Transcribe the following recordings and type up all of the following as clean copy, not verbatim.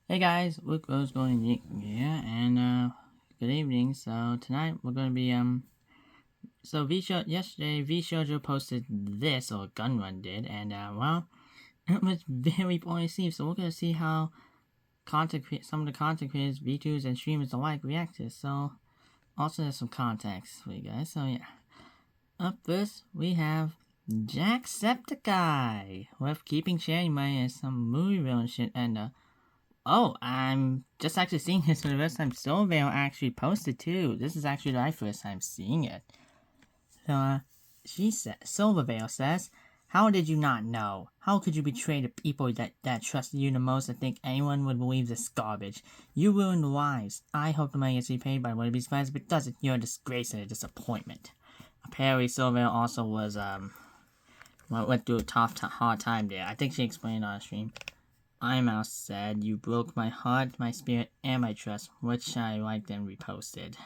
Hey guys, Luke Rose-Gorgon here, and good evening. So tonight we're gonna be yesterday VShojo posted this, or Gun Run did, and well, it was very poorly received. So we're gonna see how some of the content creators, VTubers, and streamers alike react to this. So also there's some context for you guys. So yeah, up first we have Jacksepticeye with keeping sharing money and some movie villain shit, and oh, I'm just actually seeing this for the first time. Silvale actually posted too. This is actually my first time seeing it. So, Silvervale says, "How did you not know? How could you betray the people that trusted you the most and think anyone would believe this garbage? You ruined lives. I hope the money gets repaid, but I wouldn't be surprised if it doesn't. You're a disgrace and a disappointment." Apparently, Silvervale also went through a hard time there. I think she explained on stream. iMouse said, "You broke my heart, my spirit, and my trust," which I liked and reposted.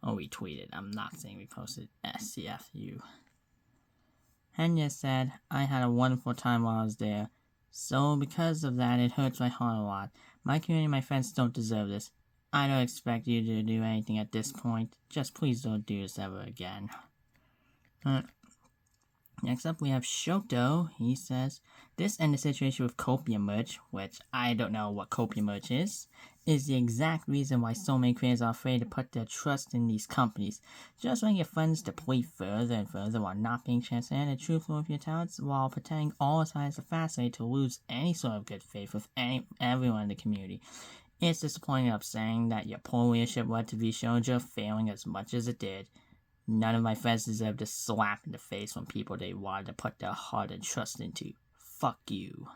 Or retweeted. I'm not saying reposted. SCFU. Henya said, "I had a wonderful time while I was there. So because of that, it hurts my heart a lot. My community and my friends don't deserve this. I don't expect you to do anything at this point. Just please don't do this ever again." Next up, we have Shoto. He says, "This and the situation with Copia merch," which I don't know what Copia merch is the exact reason why so many creators are afraid to put their trust in these companies. Just want your funds to deplete further and further while not being transparent and truthful with your talents, while pretending all the time is a fast way to lose any sort of good faith with everyone in the community. It's disappointing and upsetting that your poor leadership led to VShojo failing as much as it did. None of my friends deserve to slap in the face from people they wanted to put their heart and trust into. Fuck you.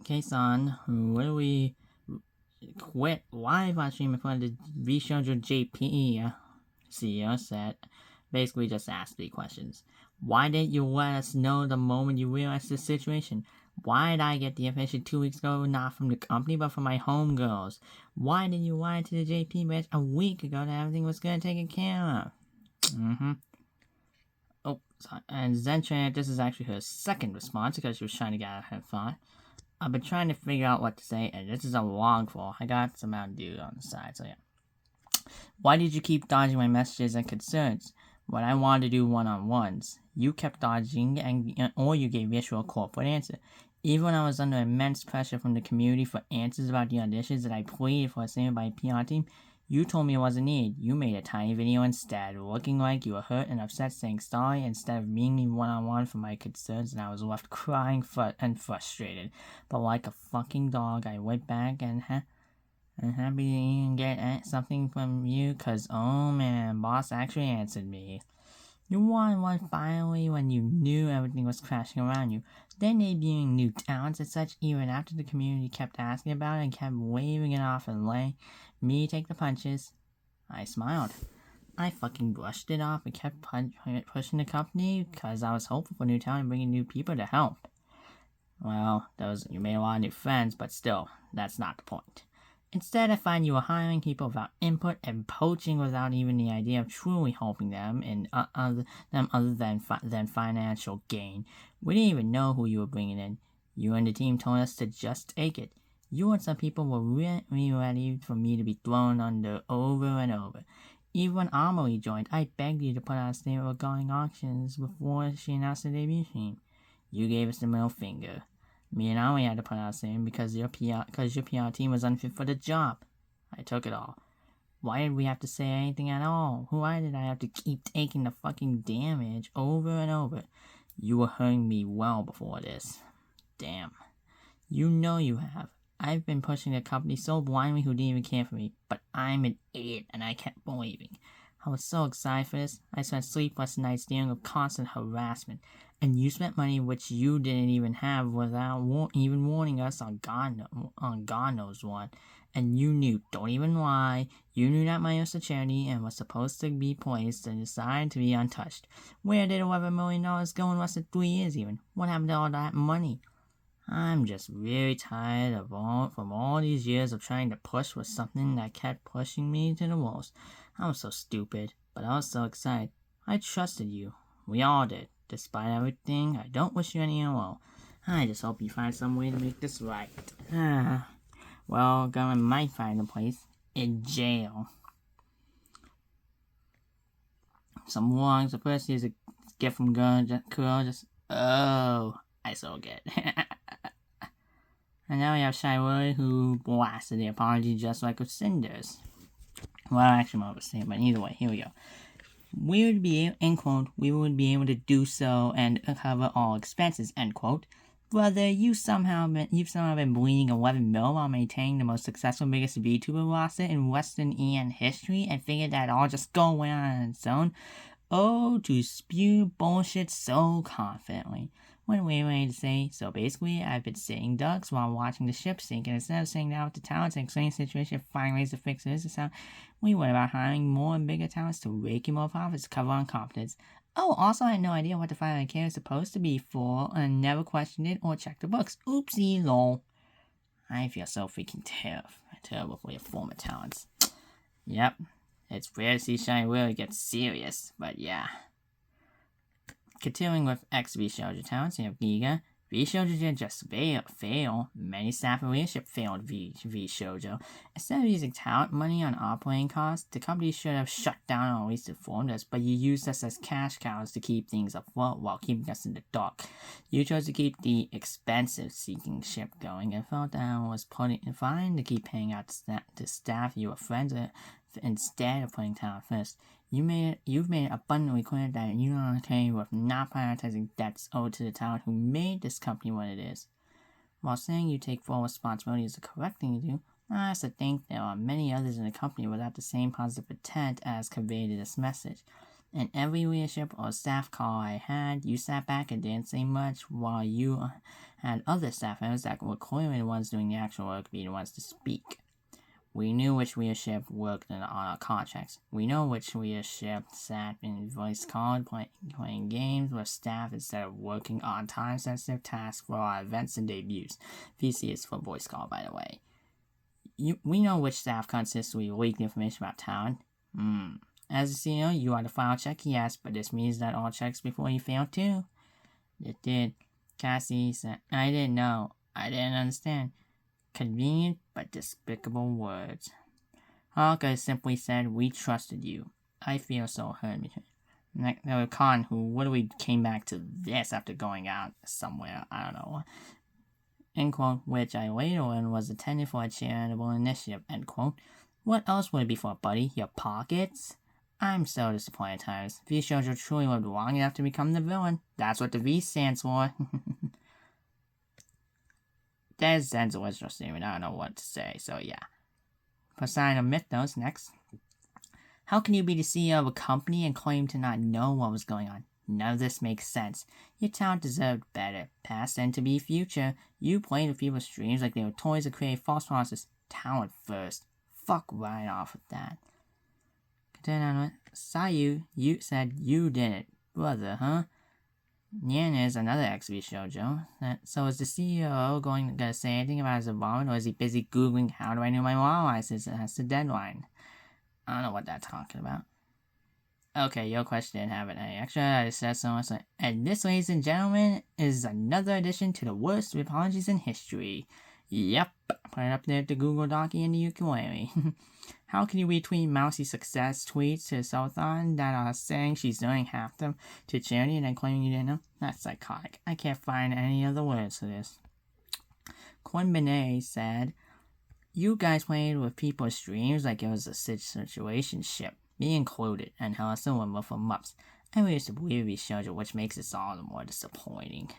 Okay, son, what do we quit live on stream in front of the VShojo JP CEO said? Basically just asked 3 questions. Why didn't you let us know the moment you realized the situation? Why did I get the information 2 weeks ago, not from the company, but from my homegirls? Why did you lie to the JP bitch a week ago that everything was gonna take care of? Oh, sorry. And Zentran, this is actually her second response because she was trying to get out of her thought. "I've been trying to figure out what to say, and this is a long fall. I got some Mountain Dew on the side, so yeah. Why did you keep dodging my messages and concerns when I wanted to do one-on-ones? You kept dodging, or you gave Visual a corporate answer. Even when I was under immense pressure from the community for answers about the auditions that I pleaded for a by PR team, you told me it wasn't needed. You made a tiny video instead, looking like you were hurt and upset, saying sorry instead of meeting me one-on-one for my concerns, and I was left crying and frustrated. But like a fucking dog, I went back and I'm happy to get something from you, cause oh man, boss actually answered me. You won one finally when you knew everything was crashing around you. Then debuting new talents and such, even after the community kept asking about it and kept waving it off and letting me take the punches." I smiled. I fucking brushed it off and kept pushing the company because I was hopeful for new talent and bringing new people to help. Well, you made a lot of new friends, but still, that's not the point. Instead, I find you were hiring people without input and poaching without even the idea of truly helping them in other than financial gain. We didn't even know who you were bringing in. You and the team told us to just take it. You and some people were really ready for me to be thrown under over and over. Even when Amelie joined, I begged you to put out a statement regarding auctions before she announced the debut stream. You gave us the middle finger. Me and Aoi had to put out a statement because your PR team was unfit for the job. I took it all. Why did we have to say anything at all? Why did I have to keep taking the fucking damage over and over? You were hurting me well before this. Damn. You know you have. I've been pushing the company so blindly who didn't even care for me, but I'm an idiot and I kept believing. I was so excited for this. I spent sleepless nights dealing with constant harassment, and you spent money which you didn't even have without even warning us on God knows what. And you knew, don't even lie, you knew that money was a charity and was supposed to be placed and decided to be untouched. Where did $11 million go in less than 3 years even? What happened to all that money? I'm just really tired from all these years of trying to push with something that kept pushing me to the walls. I was so stupid, but I was so excited. I trusted you. We all did. Despite everything, I don't wish you any ill will. I just hope you find some way to make this right. Well, government might find a place. In jail. Some warnings. The first is a gift from girl. Oh, I so get. And now we have Shy Willie, who blasted the apology just like with Cinders. Well, actually, I'm overstating, but either way, here we go. We would be, end quote, we would be able to do so and cover all expenses, end quote. Brother, you've somehow been bleeding 11 mil while maintaining the most successful biggest VTuber roster in Western EN history and figured that all just go away on its own. Oh, to spew bullshit so confidently. One way to say, so basically, I've been sitting ducks while watching the ship sink, and instead of sitting down with the talents and explaining the situation, finding ways to fix this out, we went about hiring more and bigger talents to rake in more profits to cover on confidence. Oh, also, I had no idea what the 500k was supposed to be for, and never questioned it or checked the books. Oopsie, lol. I feel so freaking terrible for your former talents. Yep, it's rare to see Shiny Willie get serious, but yeah. Continuing with VShojo talents, you have Giga. VShojo didn't just fail. Many staff and leadership failed VShojo. Instead of using talent money on operating costs, the company should have shut down or at least informed us, but you used us as cash cows to keep things afloat while keeping us in the dark. You chose to keep the expensive sinking ship going and felt that it was fine to keep paying out to staff you were friends with instead of putting talent first. You've made it abundantly clear that you are okay with not prioritizing debts owed to the talent who made this company what it is. While saying you take full responsibility is the correct thing to do, I also think there are many others in the company without the same positive intent as conveyed in this message. In every leadership or staff call I had, you sat back and didn't say much, while you had other staff members that were clearly the ones doing the actual work being the ones to speak. We knew which leadership worked on our contracts. We know which leadership sat in voice call playing games with staff instead of working on time-sensitive tasks for our events and debuts. VC is for voice call, by the way. We know which staff consistently leaked information about talent. As a CEO, you are the final check, yes, but this means that all checks before you failed too. It did. Cassie said, I didn't know. I didn't understand. Convenient but despicable words. Hawker simply said, we trusted you. I feel so hurt. There was Khan, who literally came back to this after going out somewhere, I don't know. End quote, which I later learned was intended for a charitable initiative, end quote. What else would it be for, buddy? Your pockets? I'm so disappointed at times. VShojo truly lived long enough to become the villain. That's what the V stands for. There's Zen's original statement. I don't know what to say, so yeah. Poseidon Mythos next. How can you be the CEO of a company and claim to not know what was going on? None of this makes sense. Your talent deserved better. Past and to be future. You played with people's dreams like they were toys to create false promises. Talent first. Fuck right off with that. Continue on with Sayu, you said you did it. Brother, huh? Nyan is another VShojo. So is the CEO going to say anything about his involvement, or is he busy Googling how do I know my law license has the deadline? I don't know what that's talking about. Okay, your question didn't have it any extra. I just said so much. And this, ladies and gentlemen, is another addition to the worst apologies in history. Yep, put it up there at the Google Docky and the ukulele. How can you retweet Mousy success tweets to Sultan that are saying she's doing half them to charity and then claiming you didn't know? That's psychotic. I can't find any other words for this. Quinn Benet said, you guys played with people's dreams like it was a situationship, me included, and how someone were for mups. I used to believe VShojo, which makes this all the more disappointing.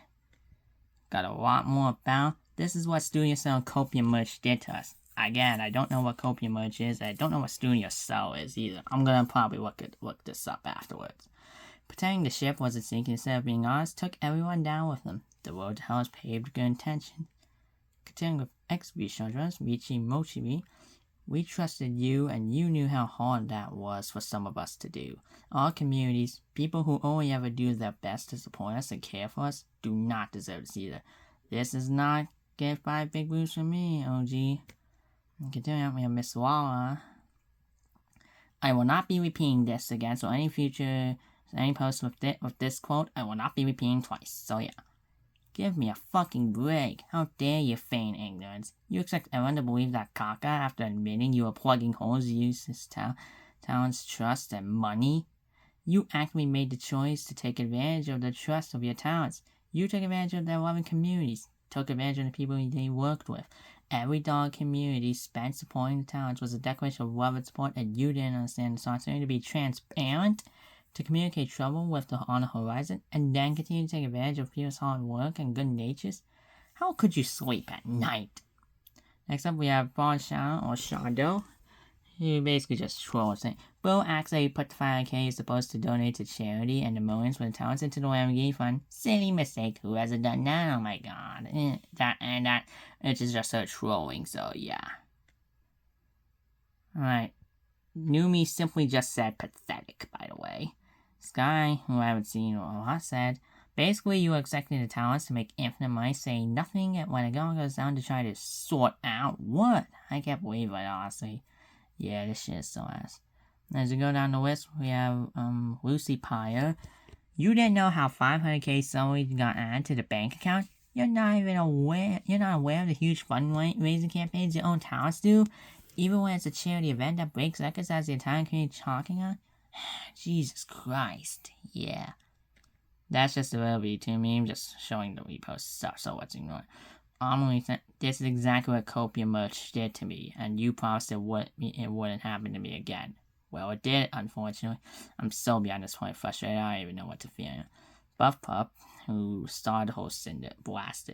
Got a lot more about. This is what Studio Cell Copium merch did to us. Again, I don't know what Copium merch is. I don't know what Studio Cell is either. I'm gonna probably look this up afterwards. Pretending the ship wasn't sinking instead of being honest took everyone down with them. The road to hell is paved with good intention. Continuing with VShojo's Michi Mochibi, we trusted you and you knew how hard that was for some of us to do. Our communities, people who only ever do their best to support us and care for us, do not deserve this either. This is not get 5 big boosts from me, OG. Continuing on, we have Miss Walla. I will not be repeating this again, so any post with this quote, I will not be repeating twice. So yeah. Give me a fucking break. How dare you feign ignorance? You expect everyone to believe that caca after admitting you were plugging holes to use his talent's trust and money? You actively made the choice to take advantage of the trust of your talents. You took advantage of their loving communities, took advantage of the people they worked with. Every dog community spent supporting the talents was a declaration of love and support, and you didn't understand the responsibility to be transparent, to communicate trouble on the horizon, and then continue to take advantage of people's hard work and good natures. How could you sleep at night? Next up, we have VShojo, who basically just trolls it. Bro acts like he put the 500k supposed to donate to charity and the millions for the talents into the Lamborghini fund. Silly mistake. Who hasn't done that? Oh my god. It's just her trolling, so yeah. Alright. Numi simply just said pathetic, by the way. Sky, who I haven't seen a lot, said, basically you were expecting the talents to make infinite money, saying nothing when it all goes down to try to sort out what? I can't believe it, honestly. Yeah, this shit is so ass. As we go down the list, we have Lucy Pyre. You didn't know how 500k salary got added to the bank account? You're not aware of the huge fundraising campaigns your own talents do? Even when it's a charity event that breaks records as the entire community talking on? Jesus Christ. Yeah. That's just a little VTube meme, just showing the repost stuff, so what's ignored. This is exactly what Copia merch did to me, and you promised it wouldn't happen to me again. Well, it did, unfortunately. I'm so beyond this point frustrated, I don't even know what to feel. Buff Pup, who started the whole Cinder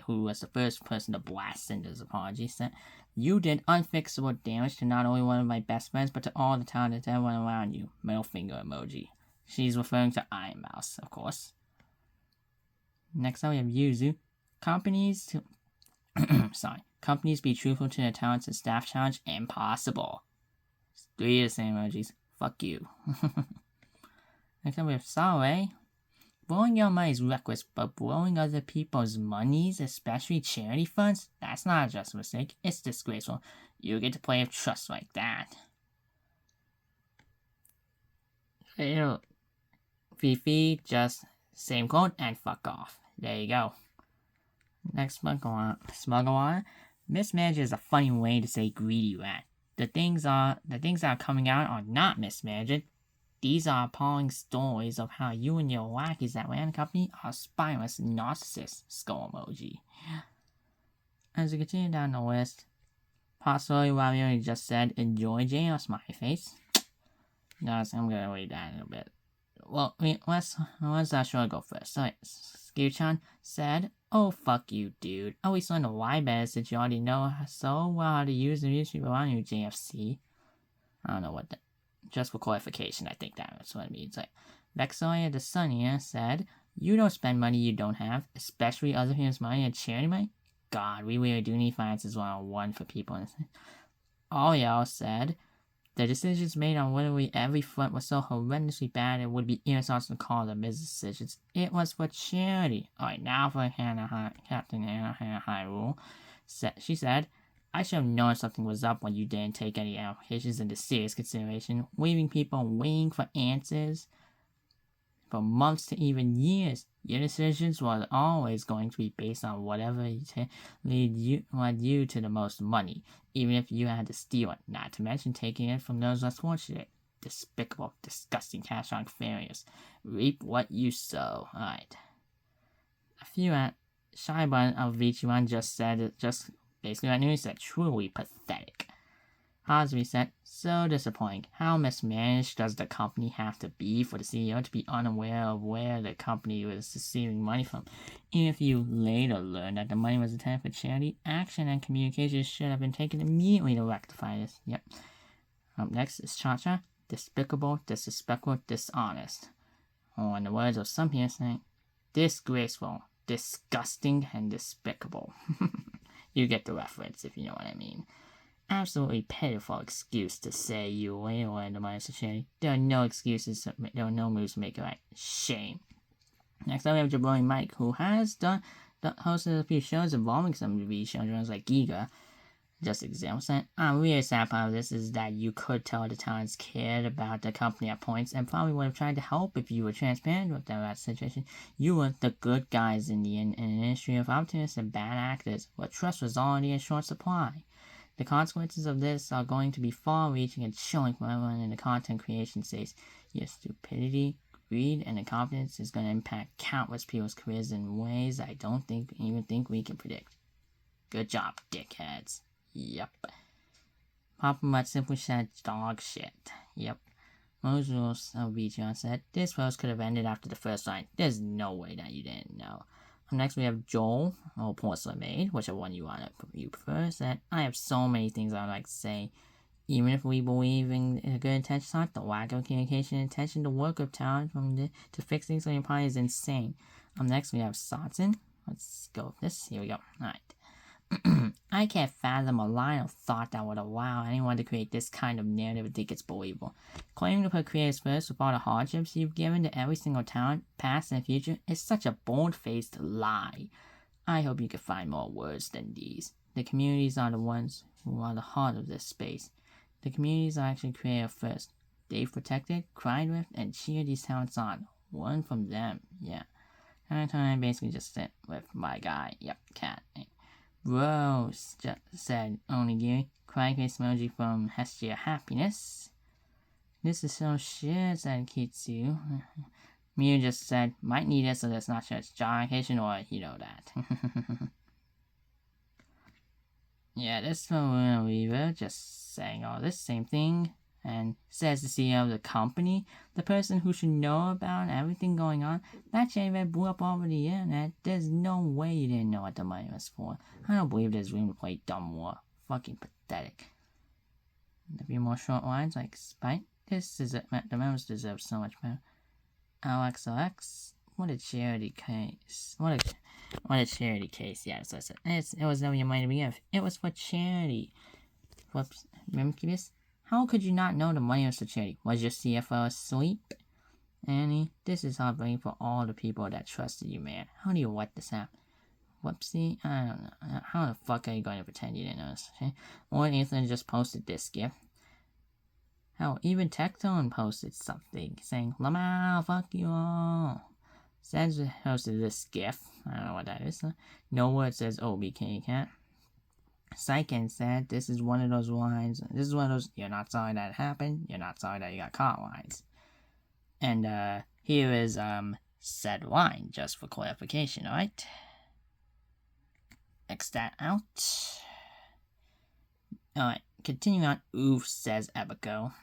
who was the first person to blast Cinder's apology, said, you did unfixable damage to not only one of my best friends, but to all the talented everyone around you. Middle finger emoji. She's referring to Iron Mouse, of course. Next up, we have Yuzu. Companies be truthful to their talents and staff challenge? Impossible. 3 of the same emojis. Fuck you. Next up we have Saleh. Blowing your money is reckless, but blowing other people's monies, especially charity funds, that's not just a mistake, it's disgraceful. You get to play with trust like that. Fifi, just same quote and fuck off. There you go. Next Smuggler. Mismanaged is a funny way to say greedy rat. The things that are coming out are not mismanaged. These are appalling stories of how you and your lackeys that ran the company are spineless narcissists. Skull emoji. As we continue down the list, possibly Ravioli just said, enjoy jail, smiley face. Guys, I'm gonna read that in a bit. Well, let's sure go first. So, Skew-chan said, oh, fuck you, dude. Oh, we learned why better since you already know so well how to use the music around you, JFC. I don't know what that... Just for clarification, I think that's what it means. Like, Vexolia the Sunnier said, you don't spend money you don't have, especially other people's money and charity money? God, we really do need finances 101 for people. Ariel said, the decisions made on literally every front were so horrendously bad it would be irresponsible to call them business decisions. It was for charity. Alright, now for Captain Hannah Hyrule. She said, I should have known something was up when you didn't take any applications into serious consideration, leaving people waiting for answers for months to even years. Your decisions were always going to be based on whatever led you to the most money, even if you had to steal it, not to mention taking it from those less fortunate. Despicable, disgusting, catastrophic failures. Reap what you sow. Alright. A few at Shaiban of Vichiman just said it, just basically what news said, truly pathetic. Osby said, so disappointing. How mismanaged does the company have to be for the CEO to be unaware of where the company was receiving money from? Even if you later learned that the money was intended for charity, action and communication should have been taken immediately to rectify this. Yep. Up next is Cha-Cha. Despicable, disrespectful, dishonest. Or in the words of some people saying, disgraceful, disgusting, and despicable. You get the reference if you know what I mean. Absolutely pitiful excuse to say you later learned the money to charity. There are no excuses, there are no moves to make it right. Shame. Next up we have Jabroni Mike, who has hosted a few shows involving some VShojo like Giga. Just example. I'm really sad part of this is that you could tell the Titans cared about the company at points and probably would have tried to help if you were transparent with them about the situation. You were the good guys in the end in an industry of optimists and bad actors, where trust was already in short supply. The consequences of this are going to be far-reaching and chilling for everyone in the content creation space. Your stupidity, greed, and incompetence is going to impact countless people's careers in ways I don't even think we can predict. Good job, dickheads. Yep. Papa Mutt simply said dog shit. Yep. Most rules of VShojo said, this post could have ended after the first line. There's no way that you didn't know. Next we have Joel, or Porcelain Maid, whichever one you prefer, said, I have so many things I would like to say. Even if we believe in good intentions, the lack of communication and intention to work with talent to fix things on your party is insane. Next we have Satsun. Let's go with this. Here we go. Alright. I can't fathom a line of thought that would allow anyone to create this kind of narrative and think it's believable. Claiming to put creators first with all the hardships you've given to every single talent, past and future, is such a bold-faced lie. I hope you can find more words than these. The communities are the ones who are the heart of this space. The communities are actually created first. They've protected, cried with, and cheered these talents on. Learn from them, yeah. And I basically just sit with my guy, yep, cat. Rose just said Onigiri, crying face emoji from Hestia Happiness. This is so shit, said Kitsu. Miu just said, might need it so that's not just jarration or you know that. Yeah, this from Weaver just saying all this same thing. And says the CEO of the company, the person who should know about everything going on. That chain that blew up over the internet. There's no way you didn't know what the money was for. I don't believe there's room to play dumb more. Fucking pathetic. A few more short lines like spite. This is it. The members deserve so much better. LXLX. What a charity case. What a charity case. Yeah, so it was never your money to begin with. It was for charity. Whoops. Remember this? How could you not know the money was for charity? Was your CFO asleep? Annie, this is heartbreaking for all the people that trusted you, man. How do you let this happen? Whoopsie, I don't know. How the fuck are you going to pretend you didn't notice? Okay? Or Ethan just posted this gif. Hell, even Tectone posted something saying, Lamau, fuck you all. Sans posted this gif. I don't know what that is. No word says OBK cat. Saiken said, this is one of those lines. This is one of those, you're not sorry that it happened. You're not sorry that you got caught lines. And, here is, said line, just for clarification, alright? X that out. Alright, continuing on, oof, says Ebico.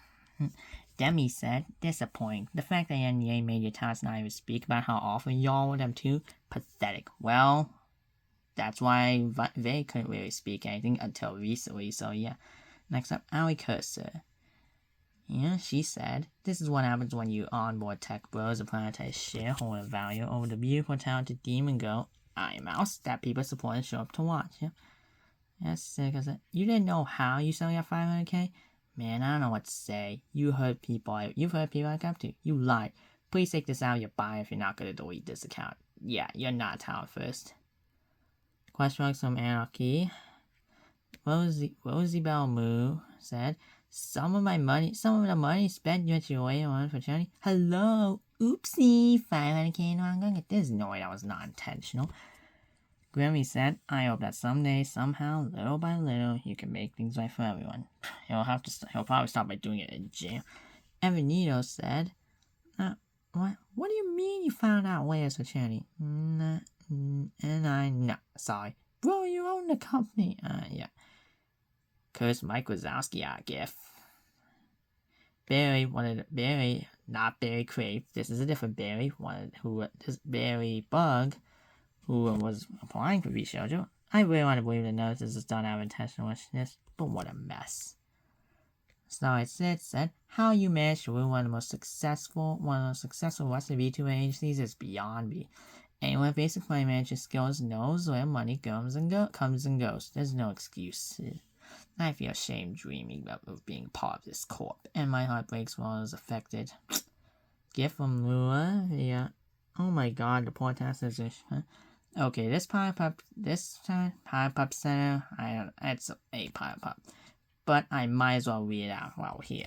Demi said, disappointing. The fact that NDA made your talents not even speak about how awful y'all were them too, pathetic. Well, that's why they couldn't really speak anything until recently, so yeah. Next up, Ali Cursor. Yeah, she said, this is what happens when you onboard tech bros and prioritize shareholder value over the beautiful talented demon girl, Iron Mouse, that people support and show up to watch. Yeah. Yes, because you didn't know how you sell your 500k? Man, I don't know what to say. You've heard people I come to. You lied. Please take this out of your bio if you're not going to delete this account. Yeah, you're not talent first. Question marks from Anarchy. Rosie Bell Moo said, some of the money spent with your way on for charity. Hello, oopsie, 500k no, I'm gonna get this. No way, that was not intentional. Grammy said, I hope that someday, somehow, little by little, you can make things right for everyone. He'll probably stop by doing it in jail. Evanito said, what do you mean you found out ways for charity? No, sorry. Bro, you own the company. Yeah. Curse Mike Wazowski, I guess. Barry, not Barry Crave. This is a different Barry. This Barry Bug, who was applying for VShojo. I really want to believe that notice is done out of intentional wishness, but what a mess. Starlight said, how you managed to win one of the most successful Western VTuber agencies is beyond me. Anyone with basic money management skills knows where money comes and goes. There's no excuse. I feel ashamed dreaming of being part of this corp, and my heart breaks when I was affected. Gift from Lua, yeah. Oh my god, the poor task is Okay, this pop-up center, it's a pop-up. But I might as well read it out while we're here.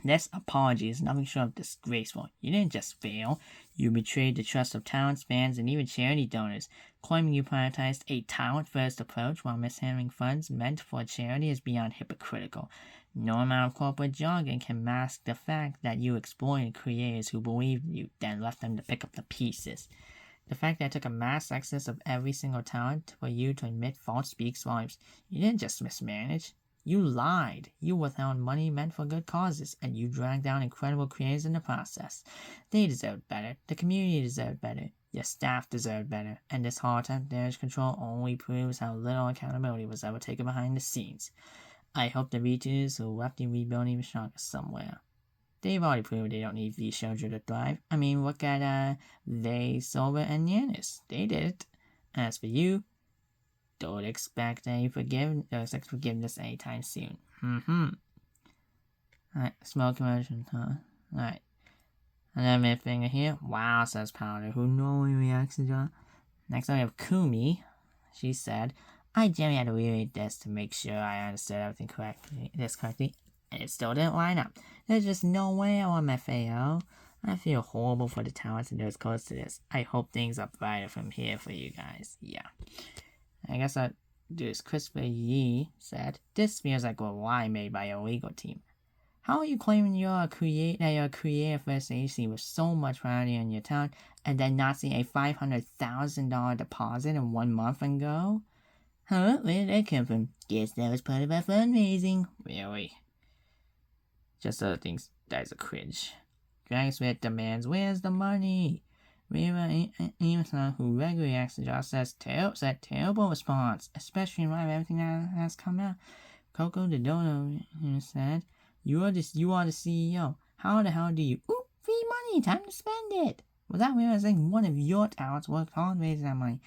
This apology is nothing short of disgraceful. You didn't just fail. You betrayed the trust of talents, fans, and even charity donors. Claiming you prioritized a talent-first approach while mishandling funds meant for charity is beyond hypocritical. No amount of corporate jargon can mask the fact that you exploited creators who believed you, then left them to pick up the pieces. The fact that it took a mass exodus of every single talent for you to admit fault speaks volumes. You didn't just mismanage. You lied. You withheld money meant for good causes, and you dragged down incredible creators in the process. They deserved better. The community deserved better. Your staff deserved better. And this hard-time damage control only proves how little accountability was ever taken behind the scenes. I hope the VTubers who left the rebuilding even stronger somewhere. They've already proved they don't need VShojo to thrive. I mean, look at VShojo and Yanis. They did it. As for you, don't expect forgiveness anytime soon. Alright, small commotion, huh? Alright. Another finger here. Wow, says Powder, who normally reacts to John. Next up we have Kumi. She said, I generally had to reread this to make sure I understood everything correctly, and it still didn't line up. There's just no way I want my FAO. I feel horrible for the talents and those close to this. I hope things are brighter from here for you guys. Yeah. I guess I'll do this. Christopher Yee said, this feels like a lie made by a legal team. How are you claiming you're a creator first agency with so much priority on your talent and then not see a $500,000 deposit in 1 month and go? Huh? Where did that come from? Guess that was part of our fundraising. Really? Just other things. That is a cringe. Dragon Sweat demands, where's the money? Reva Emerson, who regularly asks the job, says terrible response, especially in light of everything that has come out. Coco the Dodo said, you are the CEO. How the hell do you... Ooh, free money, time to spend it. Without realizing one of your talents worked hard raising that money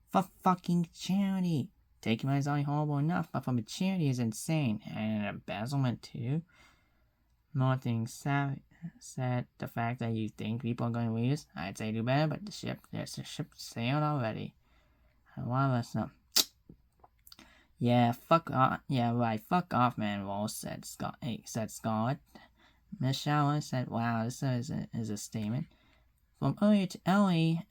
for fucking charity. Taking money is only horrible enough, but from a charity is insane. And embezzlement too. More things said the fact that you think people are going to read us, I'd say do better, but the ship sailed already. A lot of us know. Yeah, fuck off. Yeah, right. Fuck off, man. Rose said Scarlet. Michelle said, "Wow, this is a statement." From earlier to Eliane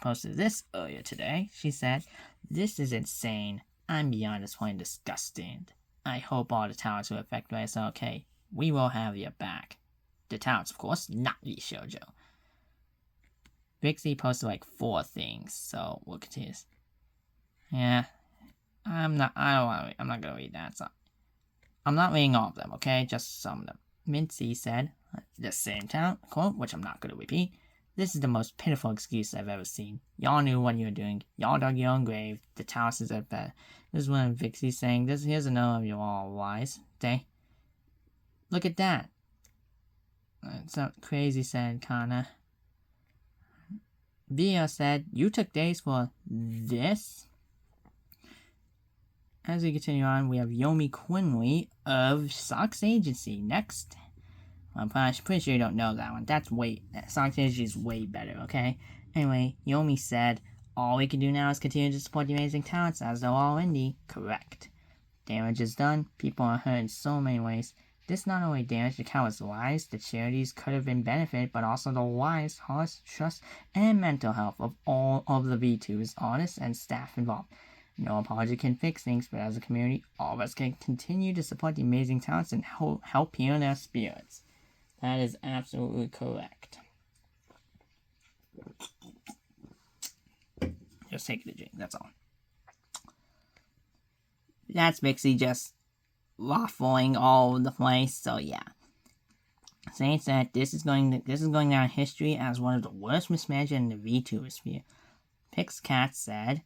posted this earlier today. She said, "This is insane. I'm beyond this point disgusted. I hope all the talents who are affected by this are okay. We will have your back." The talents, of course, not VShojo. Vixie posted like 4 things, so we'll continue. Yeah, I'm not gonna read that. So I'm not reading all of them, okay? Just some of them. Mincy said, the same talent, quote, which I'm not gonna repeat. This is the most pitiful excuse I've ever seen. Y'all knew what you were doing. Y'all dug your own grave. The talents is at best. This is one of Vixie saying, here's another of you all lies. Look at that. So crazy, said Kana. Vio said, you took days for this? As we continue on, we have Yomi Quinley of Sox Agency next. I'm pretty sure you don't know that one. Sox Agency is way better, okay? Anyway, Yomi said, all we can do now is continue to support the amazing talents as they're all indie. Correct. Damage is done. People are hurt in so many ways. This not only damaged the countless lives the charities could have been benefited, but also the lives, hearts, trust, and mental health of all of the VTubers, artists, and staff involved. No apology can fix things, but as a community, all of us can continue to support the amazing talents and help heal their spirits. That is absolutely correct. Just taking a drink, that's all. That's Mixie just waffling all over the place, so yeah. Saying that this is going down in history as one of the worst mismanagement in the VTuber sphere. Pixcat said,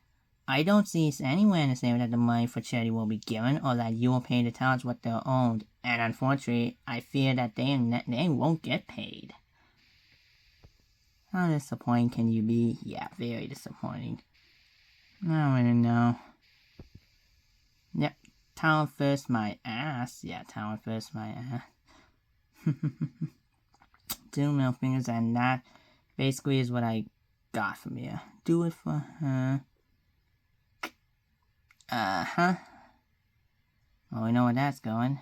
I don't see anywhere in the statement that the money for charity will be given or that you will pay the talents what they're owed, and unfortunately, I fear that they won't get paid. How disappointing can you be? Yeah, very disappointing. I don't really know. Yep, talent first my ass. Yeah, talent first my ass. 2 middle fingers, and that basically is what I got from you? Do it for her. Uh-huh. Well, we know where that's going.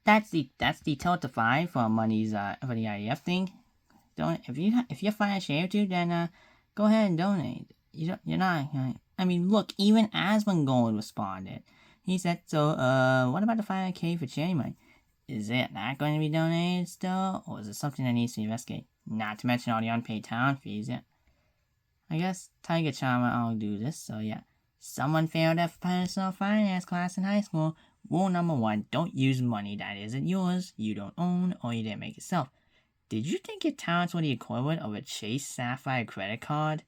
That's the Tiltify for money's for the IEF thing. Don't if you're financially able to, then go ahead and donate. You're not. I mean, look, even Asmongold responded. He said, "So, what about the 500K for charity money? Is it not going to be donated still, or is it something that needs to be investigated? Not to mention all the unpaid town fees. Yeah, I guess Tiger Charmer will do this. So yeah, someone failed a personal finance class in high school. Rule number 1: don't use money that isn't yours, you don't own, or you didn't make yourself. Did you think your talents were the equivalent of a Chase Sapphire credit card?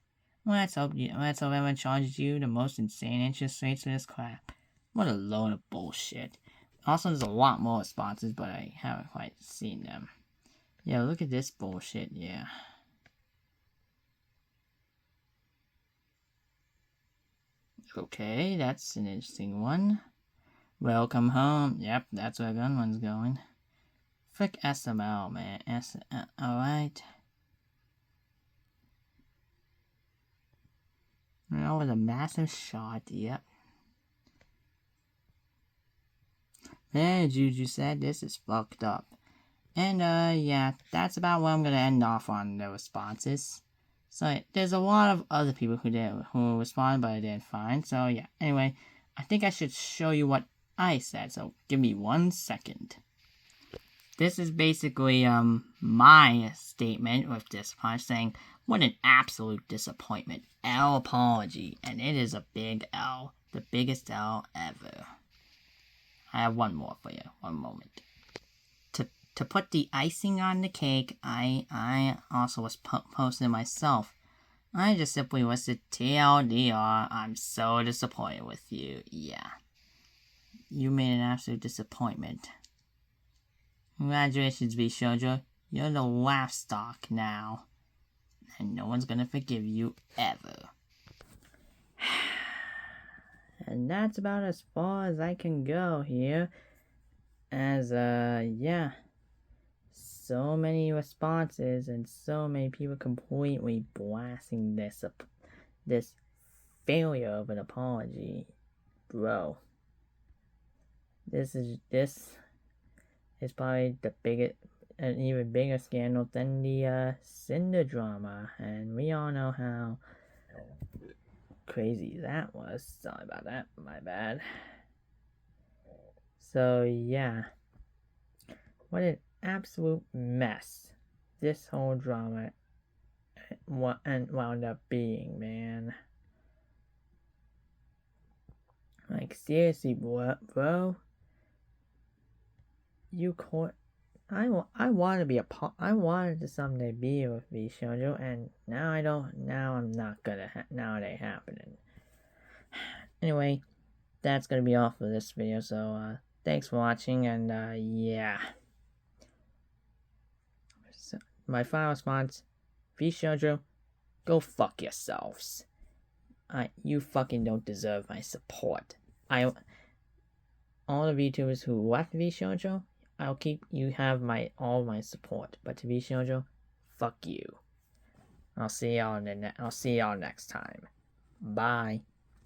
Let's hope everyone charges you the most insane interest rates for this crap. What a load of bullshit. Also, there's a lot more responses, but I haven't quite seen them. Yeah, look at this bullshit, yeah. Okay, that's an interesting one. Welcome home. Yep, that's where Gunman's going. Frick SML, man. Alright. That was a massive shot, yep. Yeah, Juju said this is fucked up. And, yeah, that's about where I'm gonna end off on the responses. So, there's a lot of other people who responded, but I didn't find. So, yeah, anyway, I think I should show you what I said, so give me 1 second. This is basically, my statement with this punch saying, what an absolute disappointment. L apology, and it is a big L. The biggest L ever. I have one more for you. One moment. To put the icing on the cake, I also was posting myself. I just simply listed TLDR. I'm so disappointed with you. Yeah. You made an absolute disappointment. Congratulations, VShojo. You're the laughstock now. And no one's gonna forgive you ever. And that's about as far as I can go here. As, yeah. So many responses and so many people completely blasting this failure of an apology. Bro. This is probably the biggest, an even bigger scandal than the Cinder drama, and we all know how crazy that was. Sorry about that, my bad. So yeah, what an absolute mess this whole drama wound up being, man. Like, seriously, bro. You caught. I wanted to someday be with VShojo, and now I don't. Now I'm not gonna. Now it ain't happening. Anyway, that's gonna be all for this video. So thanks for watching, and yeah. So, my final response: VShojo, go fuck yourselves. You fucking don't deserve my support. All the VTubers who left VShojo, you have all my support. But to VShojo, fuck you. I'll see y'all next time. Bye.